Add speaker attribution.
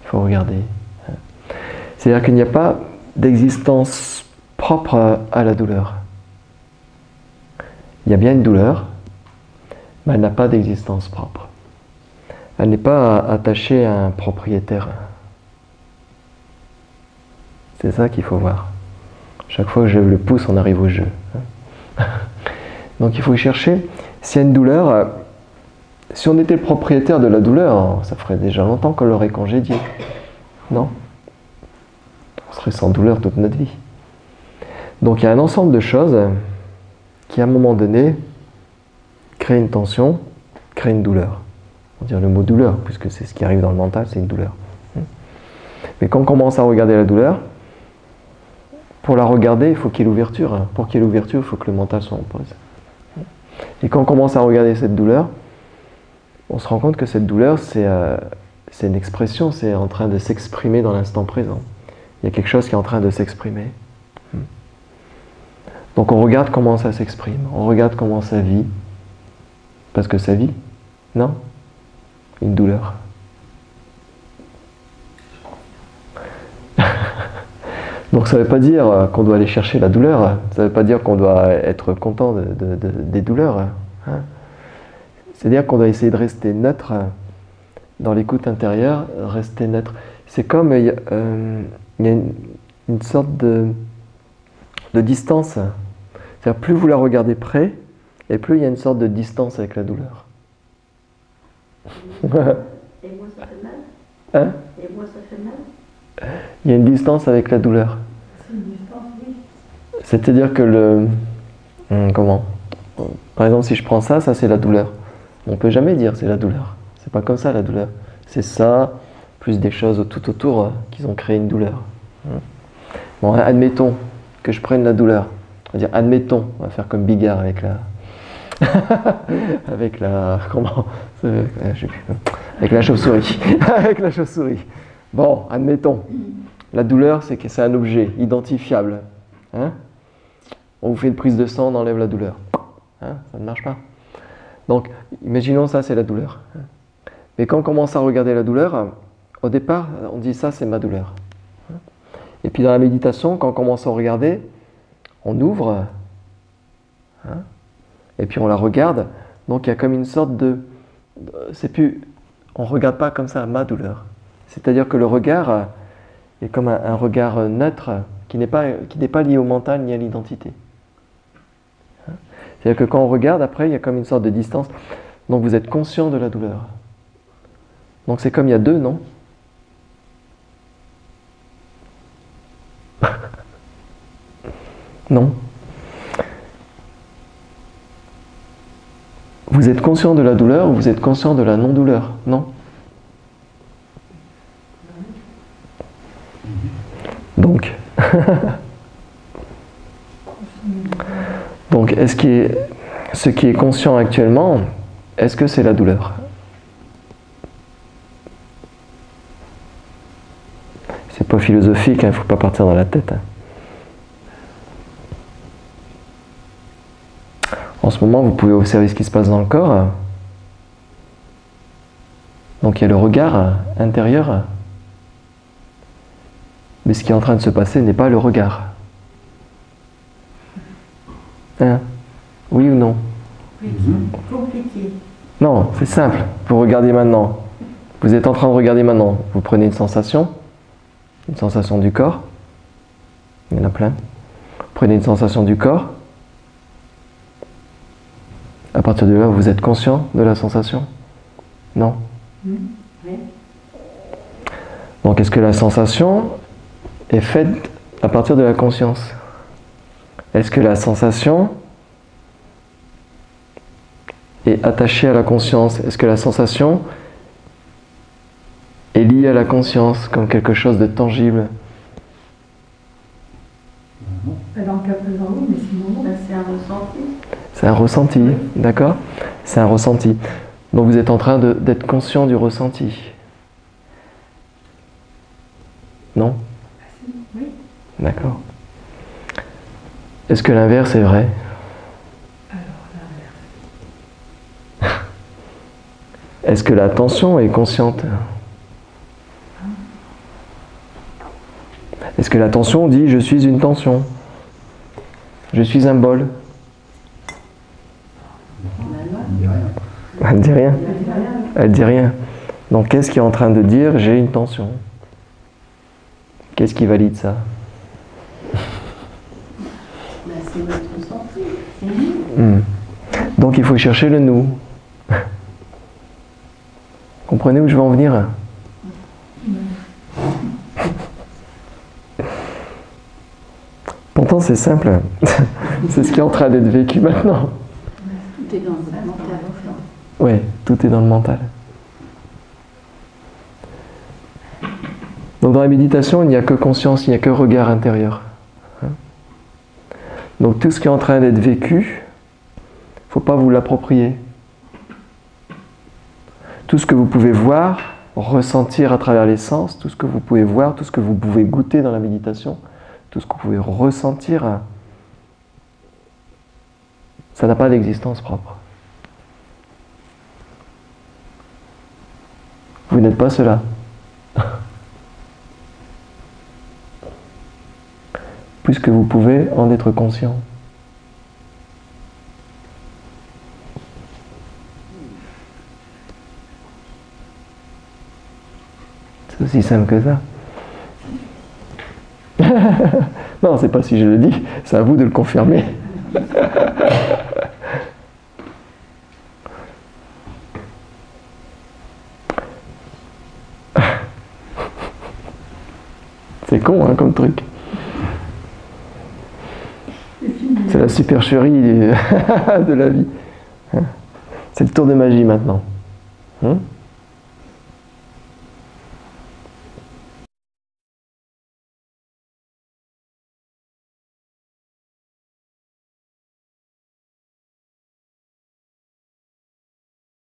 Speaker 1: Il faut regarder. C'est-à-dire qu'il n'y a pas d'existence propre à la douleur. Il y a bien une douleur, mais elle n'a pas d'existence propre. Elle n'est pas attachée à un propriétaire. C'est ça qu'il faut voir. Chaque fois que je lève le pouce, on arrive au jeu. Donc il faut chercher, s'il y a une douleur, si on était le propriétaire de la douleur, ça ferait déjà longtemps qu'on l'aurait congédié. Non? On serait sans douleur toute notre vie. Donc il y a un ensemble de choses qui, à un moment donné, créent une tension, créent une douleur. On va dire le mot douleur, puisque c'est ce qui arrive dans le mental, c'est une douleur. Mais quand on commence à regarder la douleur, pour la regarder, il faut qu'il y ait l'ouverture. Pour qu'il y ait l'ouverture, il faut que le mental soit en pause. Et quand on commence à regarder cette douleur, on se rend compte que cette douleur, c'est une expression, c'est en train de s'exprimer dans l'instant présent. Il y a quelque chose qui est en train de s'exprimer. Donc on regarde comment ça s'exprime, on regarde comment ça vit. Parce que ça vit, non? Une douleur. Donc ça ne veut pas dire qu'on doit aller chercher la douleur, ça ne veut pas dire qu'on doit être content des douleurs. Hein. C'est-à-dire qu'on doit essayer de rester neutre dans l'écoute intérieure, rester neutre. C'est comme il y a une sorte de distance. C'est-à-dire plus vous la regardez près, et plus il y a une sorte de distance avec la douleur.
Speaker 2: Et moi ça fait mal?
Speaker 1: Hein?
Speaker 2: Et moi ça fait mal?
Speaker 1: Il y a une distance avec la douleur.
Speaker 2: C'est une distance, oui.
Speaker 1: C'est-à-dire que comment? Par exemple, si je prends ça, ça c'est la douleur. On ne peut jamais dire c'est la douleur. C'est pas comme ça la douleur. C'est ça, plus des choses tout autour qui ont créé une douleur. Bon, admettons que je prenne la douleur. On va dire admettons, on va faire comme Bigard avec la... avec la... comment? Avec la chauve-souris. Avec la chauve-souris. Bon, admettons. La douleur, c'est que c'est un objet identifiable. Hein? On vous fait une prise de sang, on enlève la douleur. Hein? Ça ne marche pas. Donc, imaginons ça, c'est la douleur. Mais quand on commence à regarder la douleur, au départ, on dit ça, c'est ma douleur. Et puis dans la méditation, quand on commence à regarder, on ouvre, hein, et puis on la regarde. Donc il y a comme une sorte de... c'est plus... on ne regarde pas comme ça ma douleur. C'est-à-dire que le regard est comme un regard neutre qui n'est pas lié au mental ni à l'identité. C'est-à-dire que quand on regarde, après, il y a comme une sorte de distance. Donc vous êtes conscient de la douleur. Donc c'est comme il y a deux, non? Non. Vous êtes conscient de la douleur ou vous êtes conscient de la non-douleur? Non. Donc, donc ce qui est conscient actuellement, est-ce que c'est la douleur? C'est pas philosophique, il ne faut pas partir dans la tête. En ce moment, vous pouvez observer ce qui se passe dans le corps. Donc il y a le regard intérieur. Mais ce qui est en train de se passer n'est pas le regard. Hein? Oui ou non?
Speaker 2: Compliqué.
Speaker 1: Non, c'est simple. Vous regardez maintenant. Vous êtes en train de regarder maintenant. Vous prenez une sensation du corps. Il y en a plein. Prenez une sensation du corps. À partir de là, vous êtes conscient de la sensation? Non?
Speaker 2: Oui.
Speaker 1: Donc, est-ce que la sensation est faite à partir de la conscience? Est-ce que la sensation est attachée à la conscience? Est-ce que la sensation est liée à la conscience comme quelque chose de tangible?
Speaker 2: Dans le cas présent, oui, mais sinon, c'est un ressenti.
Speaker 1: C'est un ressenti, d'accord? C'est un ressenti. Donc vous êtes en train d'être conscient du ressenti. Non?
Speaker 2: Oui.
Speaker 1: D'accord. Est-ce que l'inverse est vrai?
Speaker 2: Alors, l'inverse.
Speaker 1: Est-ce que l'attention est consciente? Est-ce que l'attention dit je suis une tension? Je suis un bol? Elle ne dit rien. Elle dit rien. Donc qu'est-ce qui est en train de dire j'ai une tension? Qu'est-ce qui valide ça?
Speaker 2: C'est notre ressenti.
Speaker 1: Donc il faut chercher le nous. Comprenez où je veux en venir? Pourtant c'est simple. C'est ce qui est en train d'être vécu maintenant.
Speaker 2: Tout est dans le mental.
Speaker 1: Oui, tout est dans le mental. Donc dans la méditation, il n'y a que conscience, il n'y a que regard intérieur. Donc tout ce qui est en train d'être vécu, il ne faut pas vous l'approprier. Tout ce que vous pouvez voir, ressentir à travers les sens, tout ce que vous pouvez voir, tout ce que vous pouvez goûter dans la méditation, tout ce que vous pouvez ressentir, ça n'a pas d'existence propre. Vous n'êtes pas cela. Puisque vous pouvez en être conscient. C'est aussi simple que ça. Non, c'est pas si je le dis, c'est à vous de le confirmer. C'est con, hein, comme truc. C'est la supercherie de la vie. C'est le tour de magie maintenant.